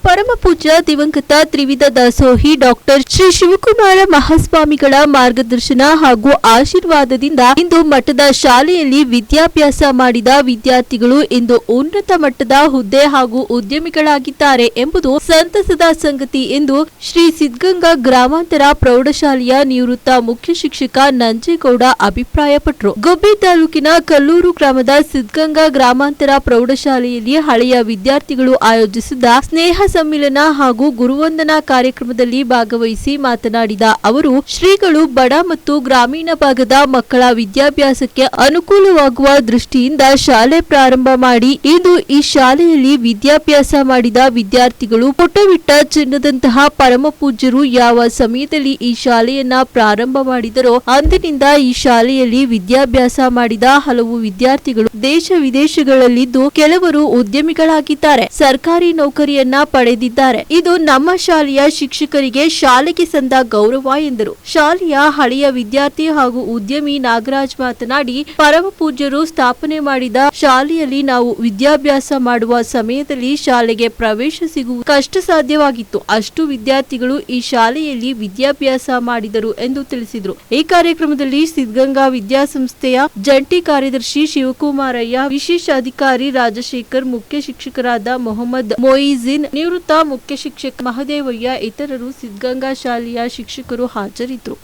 ಪರಮ ಪೂಜ್ಯ ದಿವಂಗತ ತ್ರಿವಿಧ ದಾಸೋಹಿ ಡಾಕ್ಟರ್ ಶ್ರೀ ಶಿವಕುಮಾರ ಮಹಾಸ್ವಾಮಿಗಳ ಮಾರ್ಗದರ್ಶನ ಹಾಗೂ ಆಶೀರ್ವಾದದಿಂದ ಇಂದು ಮಠದ ಶಾಲೆಯಲ್ಲಿ ವಿದ್ಯಾಭ್ಯಾಸ ಮಾಡಿದ ವಿದ್ಯಾರ್ಥಿಗಳು ಇಂದು ಉನ್ನತ ಮಟ್ಟದ ಹುದ್ದೆ ಹಾಗೂ ಉದ್ಯಮಿಗಳಾಗಿದ್ದಾರೆ ಎಂಬುದು ಸಂತಸದ ಸಂಗತಿ ಎಂದು ಶ್ರೀ ಸಿದ್ಧಗಂಗಾ ಗ್ರಾಮಾಂತರ ಪ್ರೌಢಶಾಲೆಯ ನಿವೃತ್ತ ಮುಖ್ಯ ಶಿಕ್ಷಕ ನಂಜೇಗೌಡ ಅಭಿಪ್ರಾಯಪಟ್ಟರು. ಗುಬ್ಬಿ ತಾಲೂಕಿನ ಕಲ್ಲೂರು ಗ್ರಾಮದ ಸಿದ್ಧಗಂಗಾ ಗ್ರಾಮಾಂತರ ಪ್ರೌಢಶಾಲೆಯಲ್ಲಿ ಹಳೆಯ ವಿದ್ಯಾರ್ಥಿಗಳು ಆಯೋಜಿಸಿದ್ದ ಸ್ನೇಹ ಸಮ್ಮಿಲನ ಹಾಗೂ ಗುರುವಂದನಾ ಕಾರ್ಯಕ್ರಮದಲ್ಲಿ ಭಾಗವಹಿಸಿ ಮಾತನಾಡಿದ ಅವರು, ಶ್ರೀಗಳು ಬಡ ಮತ್ತು ಗ್ರಾಮೀಣ ಭಾಗದ ಮಕ್ಕಳ ವಿದ್ಯಾಭ್ಯಾಸಕ್ಕೆ ಅನುಕೂಲವಾಗುವ ದೃಷ್ಟಿಯಿಂದ ಶಾಲೆ ಪ್ರಾರಂಭ ಮಾಡಿ ಇಂದು ಈ ಶಾಲೆಯಲ್ಲಿ ವಿದ್ಯಾಭ್ಯಾಸ ಮಾಡಿದ ವಿದ್ಯಾರ್ಥಿಗಳು ಪುಟವಿಟ್ಟ ಚಿನ್ನದಂತಹ ಪರಮ ಪೂಜ್ಯರು ಯಾವ ಸಮಯದಲ್ಲಿ ಈ ಶಾಲೆಯನ್ನ ಪ್ರಾರಂಭ ಮಾಡಿದರೋ ಅಂದಿನಿಂದ ಈ ಶಾಲೆಯಲ್ಲಿ ವಿದ್ಯಾಭ್ಯಾಸ ಮಾಡಿದ ಹಲವು ವಿದ್ಯಾರ್ಥಿಗಳು ದೇಶ ವಿದೇಶಗಳಲ್ಲಿದ್ದು ಕೆಲವರು ಉದ್ಯಮಿಗಳಾಗಿದ್ದಾರೆ, ಸರ್ಕಾರಿ ನೌಕರಿಯನ್ನ ಪಡೆದಿದ್ದಾರೆ. ಇದು ನಮ್ಮ ಶಾಲೆಯ ಶಿಕ್ಷಕರಿಗೆ ಶಾಲೆಗೆ ಸಂದ ಗೌರವ ಎಂದರು. ಶಾಲೆಯ ಹಳೆಯ ವಿದ್ಯಾರ್ಥಿ ಹಾಗೂ ಉದ್ಯಮಿ ನಾಗರಾಜ್ ಮಾತನಾಡಿ, ಪರಮ ಪೂಜ್ಯರು ಸ್ಥಾಪನೆ ಮಾಡಿದ ಶಾಲೆಯಲ್ಲಿ ನಾವು ವಿದ್ಯಾಭ್ಯಾಸ ಮಾಡುವ ಸಮಯದಲ್ಲಿ ಶಾಲೆಗೆ ಪ್ರವೇಶ ಸಿಗುವುದು ಕಷ್ಟ ಸಾಧ್ಯವಾಗಿತ್ತು. ಅಷ್ಟು ವಿದ್ಯಾರ್ಥಿಗಳು ಈ ಶಾಲೆಯಲ್ಲಿ ವಿದ್ಯಾಭ್ಯಾಸ ಮಾಡಿದರು ಎಂದು ತಿಳಿಸಿದರು. ಈ ಕಾರ್ಯಕ್ರಮದಲ್ಲಿ ಸಿದ್ಧಗಂಗಾ ವಿದ್ಯಾಸಂಸ್ಥೆಯ ಜಂಟಿ ಕಾರ್ಯದರ್ಶಿ ಶಿವಕುಮಾರಯ್ಯ, ವಿಶೇಷ ಅಧಿಕಾರಿ ರಾಜಶೇಖರ್, ಮುಖ್ಯ ಶಿಕ್ಷಕರಾದ ಮೊಹಮ್ಮದ್ ಮೊಯಿಜಿನ್, ನಿವೃತ್ತ ಮುಖ್ಯ ಶಿಕ್ಷಕ ಮಹದೇವಯ್ಯ, ಇತರರು ಸಿದ್ಧಗಂಗಾ ಶಾಲೆಯ ಶಿಕ್ಷಕರು ಹಾಜರಿದ್ದರು.